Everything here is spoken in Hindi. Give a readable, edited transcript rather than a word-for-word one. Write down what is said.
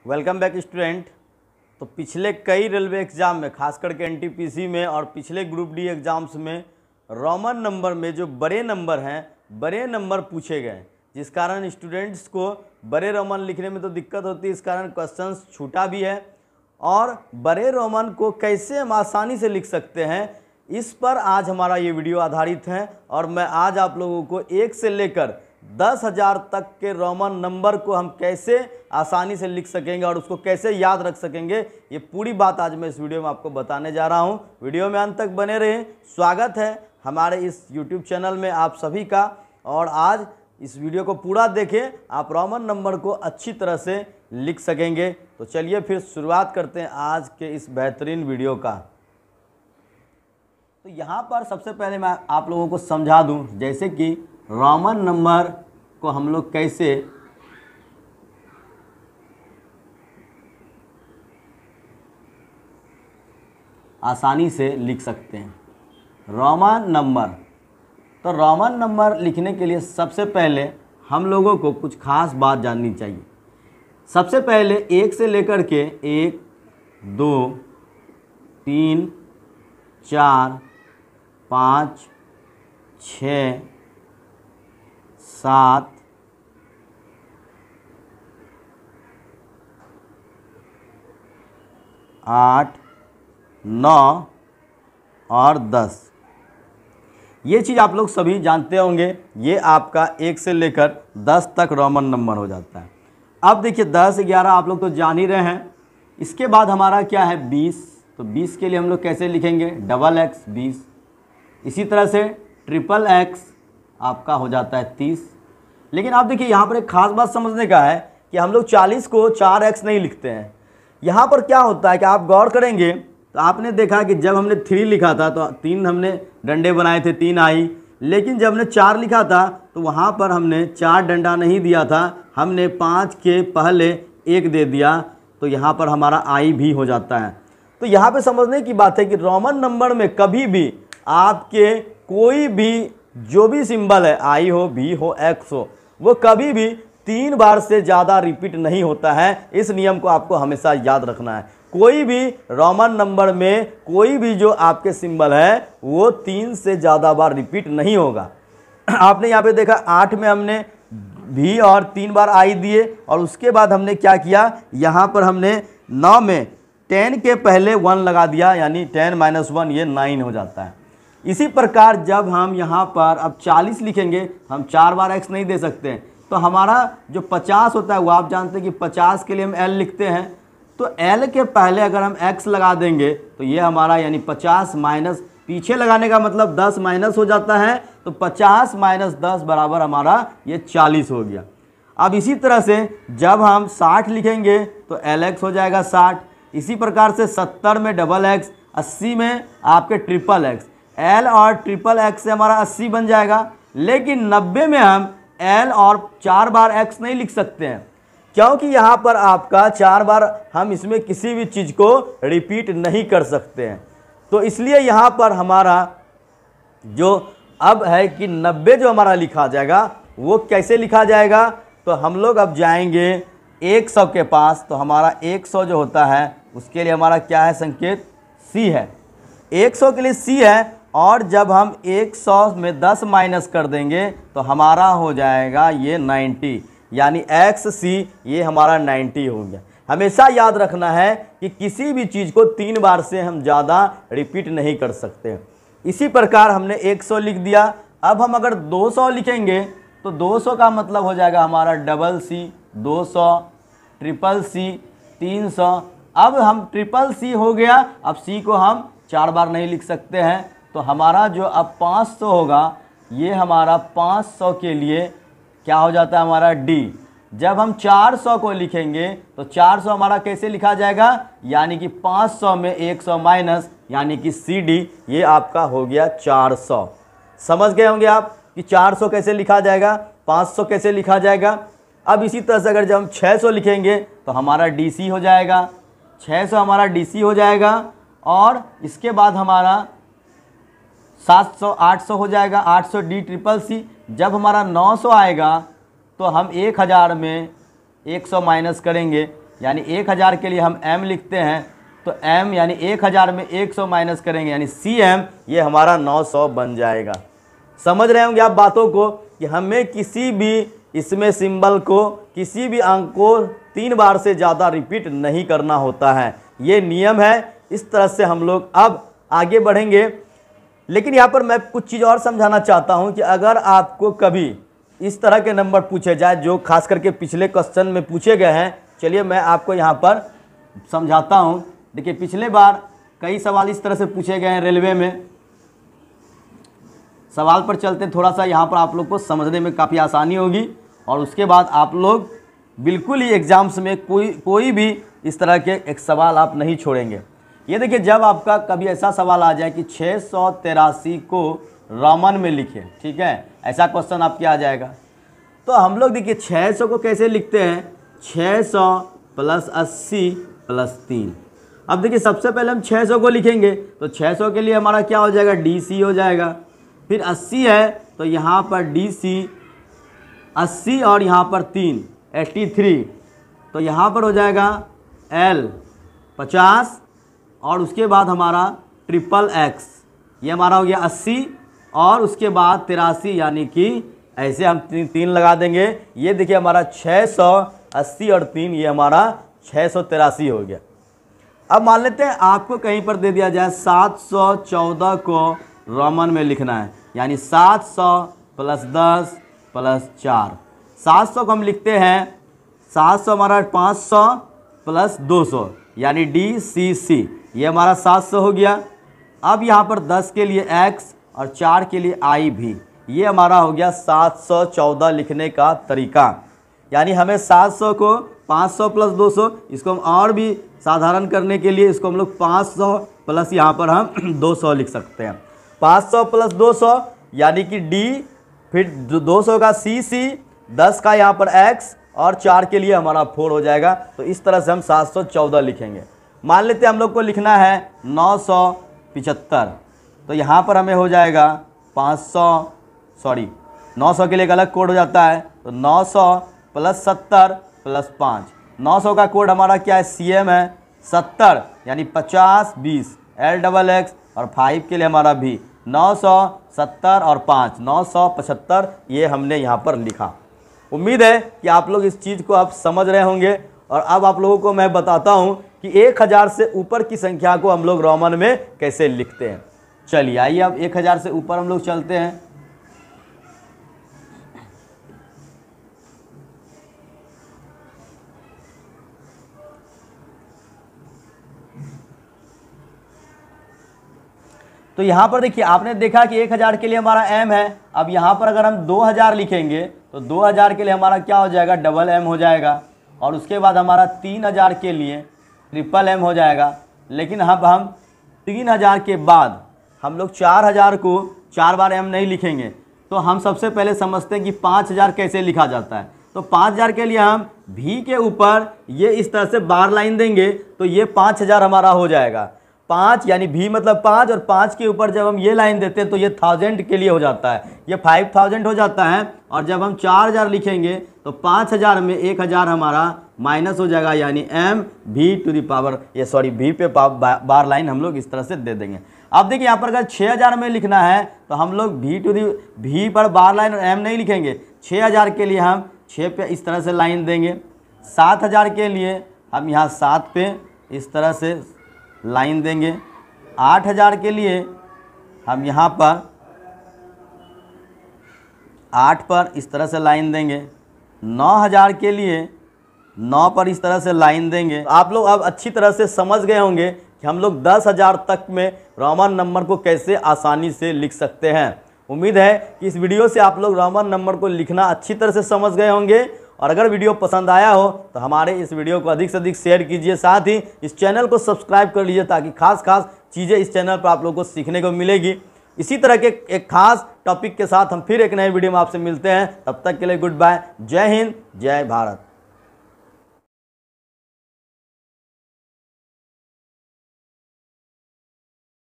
Welcome back student. तो पिछले कई रेलवे एग्ज़ाम में, खास करके एनटीपीसी में और पिछले ग्रुप डी एग्ज़ाम्स में रोमन नंबर में जो बड़े नंबर हैं, बड़े नंबर पूछे गए, जिस कारण स्टूडेंट्स को बड़े रोमन लिखने में तो दिक्कत होती है। इस कारण क्वेश्चंस छूटा भी है। और बड़े रोमन को कैसे हम आसानी से लिख सकते हैं, इस पर आज हमारा ये वीडियो आधारित है। और मैं आज आप लोगों को 1 से लेकर 10,000 तक के रोमन नंबर को हम कैसे आसानी से लिख सकेंगे और उसको कैसे याद रख सकेंगे, ये पूरी बात आज मैं इस वीडियो में आपको बताने जा रहा हूँ। वीडियो में अंत तक बने रहें। स्वागत है हमारे इस YouTube चैनल में आप सभी का। और आज इस वीडियो को पूरा देखें, आप रोमन नंबर को अच्छी तरह से लिख सकेंगे। तो चलिए फिर शुरुआत करते हैं आज के इस बेहतरीन वीडियो का। तो यहाँ पर सबसे पहले मैं आप लोगों को समझा दूँ, जैसे कि रोमन नंबर को हम लोग कैसे आसानी से लिख सकते हैं। रोमन नंबर, तो रोमन नंबर लिखने के लिए सबसे पहले हम लोगों को कुछ खास बात जाननी चाहिए। सबसे पहले 1 से लेकर के 1, 2, 3, 4, 5, 6, 7, 8, 9 और 10, ये चीज़ आप लोग सभी जानते होंगे। ये आपका 1 से लेकर 10 तक रोमन नंबर हो जाता है। अब देखिए 10, 11 आप लोग तो जान ही रहे हैं। इसके बाद हमारा क्या है 20। तो 20 के लिए हम लोग कैसे लिखेंगे, डबल एक्स 20। इसी तरह से ट्रिपल एक्स आपका हो जाता है 30। लेकिन आप देखिए यहाँ पर एक खास बात समझने का है कि हम लोग 40 को 4x नहीं लिखते हैं। यहाँ पर क्या होता है कि आप गौर करेंगे तो आपने देखा कि जब हमने 3 लिखा था तो 3 हमने डंडे बनाए थे, 3 आई। लेकिन जब हमने 4 लिखा था तो वहाँ पर हमने 4 डंडा नहीं दिया था, हमने 5 के पहले 1 दे दिया। तो यहाँ पर हमारा आई भी हो जाता है। तो यहाँ पे समझने की बात है कि रोमन नंबर में कभी भी आपके कोई भी जो भी सिंबल है, आई हो, भी हो, एक्स हो, वो कभी भी 3 बार से ज़्यादा रिपीट नहीं होता है। इस नियम को आपको हमेशा याद रखना है। कोई भी रोमन नंबर में कोई भी जो आपके सिंबल है वो 3 से ज़्यादा बार रिपीट नहीं होगा। आपने यहाँ पे देखा 8 में हमने भी और 3 बार आई दिए, और उसके बाद हमने क्या किया, यहाँ पर हमने 9 में 10 के पहले 1 लगा दिया, यानी 10 - 1 ये 9 हो जाता है। इसी प्रकार जब हम यहाँ पर अब 40 लिखेंगे, हम 4 बार एक्स नहीं दे सकते। तो हमारा जो 50 होता है वो आप जानते हैं कि 50 के लिए हम एल लिखते हैं। तो एल के पहले अगर हम एक्स लगा देंगे तो ये हमारा यानी 50 माइनस, पीछे लगाने का मतलब 10 माइनस हो जाता है। तो 50 - 10 बराबर हमारा ये 40 हो गया। अब इसी तरह से जब हम 60 लिखेंगे तो एल एक्स हो जाएगा 60। इसी प्रकार से 70 में डबल एक्स, 80 में आपके ट्रिपल एक्स, एल और ट्रिपल एक्स से हमारा 80 बन जाएगा। लेकिन 90 में हम एल और 4 बार एक्स नहीं लिख सकते हैं, क्योंकि यहाँ पर आपका 4 बार हम इसमें किसी भी चीज़ को रिपीट नहीं कर सकते हैं। तो इसलिए यहाँ पर हमारा जो अब है कि 90 जो हमारा लिखा जाएगा वो कैसे लिखा जाएगा। तो हम लोग अब जाएंगे 100 के पास। तो हमारा 100 जो होता है उसके लिए हमारा क्या है, संकेत सी है। 100 के लिए सी है। और जब हम 100 में 10 माइनस कर देंगे तो हमारा हो जाएगा ये 90, यानी एक्स सी ये हमारा 90 हो गया। हमेशा याद रखना है कि किसी भी चीज़ को 3 बार से हम ज़्यादा रिपीट नहीं कर सकते। इसी प्रकार हमने 100 लिख दिया। अब हम अगर 200 लिखेंगे तो 200 का मतलब हो जाएगा हमारा डबल सी 200, ट्रिपल सी 300। अब हम ट्रिपल सी हो गया। अब सी को हम 4 बार नहीं लिख सकते हैं। तो हमारा जो अब 500 होगा, ये हमारा 500 के लिए क्या हो जाता है हमारा डी। जब हम 400 को लिखेंगे तो 400 हमारा कैसे लिखा जाएगा, यानी कि 500 में 100 माइनस, यानी कि सी डी, ये आपका हो गया 400। समझ गए होंगे आप कि 400 कैसे लिखा जाएगा, 500 कैसे लिखा जाएगा। अब इसी तरह से अगर जब हम 600 लिखेंगे तो हमारा डी सी हो जाएगा, 600 हमारा डी सी हो जाएगा। और इसके बाद हमारा 700 800 हो जाएगा, 800 डी ट्रिपल सी। जब हमारा 900 आएगा तो हम 1000 में 100 माइनस करेंगे यानी 1000 के लिए हम m लिखते हैं, तो m यानी 1000 में 100 माइनस करेंगे यानी cm, ये हमारा 900 बन जाएगा। समझ रहे होंगे आप बातों को कि हमें किसी भी इसमें सिंबल को, किसी भी अंक को 3 बार से ज़्यादा रिपीट नहीं करना होता है, ये नियम है। इस तरह से हम लोग अब आगे बढ़ेंगे। लेकिन यहाँ पर मैं कुछ चीज़ और समझाना चाहता हूँ कि अगर आपको कभी इस तरह के नंबर पूछे जाए जो खास करके पिछले क्वेश्चन में पूछे गए हैं, चलिए मैं आपको यहाँ पर समझाता हूँ। देखिए पिछले बार कई सवाल इस तरह से पूछे गए हैं रेलवे में। सवाल पर चलते थोड़ा सा, यहाँ पर आप लोग को समझने में काफ़ी आसानी होगी और उसके बाद आप लोग बिल्कुल ही एग्जाम्स में कोई भी इस तरह के एक सवाल आप नहीं छोड़ेंगे। ये देखिए, जब आपका कभी ऐसा सवाल आ जाए कि 683 को रोमन में लिखे, ठीक है, ऐसा क्वेश्चन आपके आ जाएगा, तो हम लोग देखिए 600 को कैसे लिखते हैं, 600 प्लस 80 प्लस 3। अब देखिए सबसे पहले हम 600 को लिखेंगे तो 600 के लिए हमारा क्या हो जाएगा, DC हो जाएगा। फिर 80 है तो यहाँ पर DC 80 और यहाँ पर 3 83, तो यहाँ पर हो जाएगा L 50 और उसके बाद हमारा XXX, ये हमारा हो गया 80 और उसके बाद 83, यानी कि ऐसे हम 3 लगा देंगे। ये देखिए हमारा 680 और 3, ये हमारा 683 हो गया। अब मान लेते हैं आपको कहीं पर दे दिया जाए 714 को रोमन में लिखना है, यानी 700 प्लस 10 प्लस 4। 700 को हम लिखते हैं, 700 हमारा 500 प्लस 200 यानी DCC, ये हमारा 700 हो गया। अब यहाँ पर 10 के लिए X और 4 के लिए I भी, ये हमारा हो गया 714 लिखने का तरीका। यानी हमें 700 को 500 प्लस 200, इसको हम और भी साधारण करने के लिए इसको हम लोग 500 प्लस यहाँ पर हम 200 लिख सकते हैं। 500 प्लस 200 यानी कि D, फिर 200 का CC, 10 का यहाँ पर X और 4 के लिए हमारा 4 हो जाएगा। तो इस तरह से हम 714 लिखेंगे। मान लेते हैं हम लोग को लिखना है 975, तो यहाँ पर हमें हो जाएगा 900 के लिए एक अलग कोड हो जाता है, तो 900 प्लस 70 प्लस 5। 900 का कोड हमारा क्या है, CM है, 70 यानी 50 20 LXX और 5 के लिए हमारा भी 970 और 5 975, ये हमने यहाँ पर लिखा। उम्मीद है कि आप लोग इस चीज़ को आप समझ रहे होंगे। और अब आप लोगों को मैं बताता हूँ कि 1000 से ऊपर की संख्या को हम लोग रोमन में कैसे लिखते हैं। चलिए आइए अब 1000 से ऊपर हम लोग चलते हैं। तो यहाँ पर देखिए आपने देखा कि 1000 के लिए हमारा M है। अब यहाँ पर अगर हम 2000 लिखेंगे तो 2000 के लिए हमारा क्या हो जाएगा, डबल M हो जाएगा। और उसके बाद हमारा 3000 के लिए ट्रिपल M हो जाएगा। लेकिन अब हम 3000 के बाद हम लोग 4000 को 4 बार M नहीं लिखेंगे। तो हम सबसे पहले समझते हैं कि 5000 कैसे लिखा जाता है। तो 5000 के लिए हम V के ऊपर ये इस तरह से बार लाइन देंगे तो ये 5000 हमारा हो जाएगा। 5 यानी V मतलब 5 और 5 के ऊपर जब हम ये लाइन देते हैं तो ये 1000 के लिए हो जाता है, ये 5000 हो जाता है। और जब हम 4000 लिखेंगे तो 5000 में 1000 हमारा माइनस हो जाएगा, यानी V पे बार लाइन हम लोग इस तरह से दे देंगे। अब देखिए यहाँ पर अगर 6000 में लिखना है तो हम लोग V पर बार लाइन और M नहीं लिखेंगे। 6000 के लिए हम 6 पे इस तरह से लाइन देंगे। 7000 के लिए हम यहाँ 7 पे इस तरह से लाइन देंगे। 8000 के लिए हम यहाँ पर 8 पर इस तरह से लाइन देंगे। 9000 के लिए 9 पर इस तरह से लाइन देंगे। आप लोग अब अच्छी तरह से समझ गए होंगे कि हम लोग 10,000 तक में रोमन नंबर को कैसे आसानी से लिख सकते हैं। उम्मीद है कि इस वीडियो से आप लोग रोमन नंबर को लिखना अच्छी तरह से समझ गए होंगे। और अगर वीडियो पसंद आया हो तो हमारे इस वीडियो को अधिक से अधिक शेयर कीजिए, साथ ही इस चैनल को सब्सक्राइब कर लीजिए ताकि खास चीज़ें इस चैनल पर आप लोगों को सीखने को मिलेगी। इसी तरह के एक खास टॉपिक के साथ हम फिर एक नए वीडियो में आपसे मिलते हैं। तब तक के लिए गुड बाय। जय हिंद, जय भारत।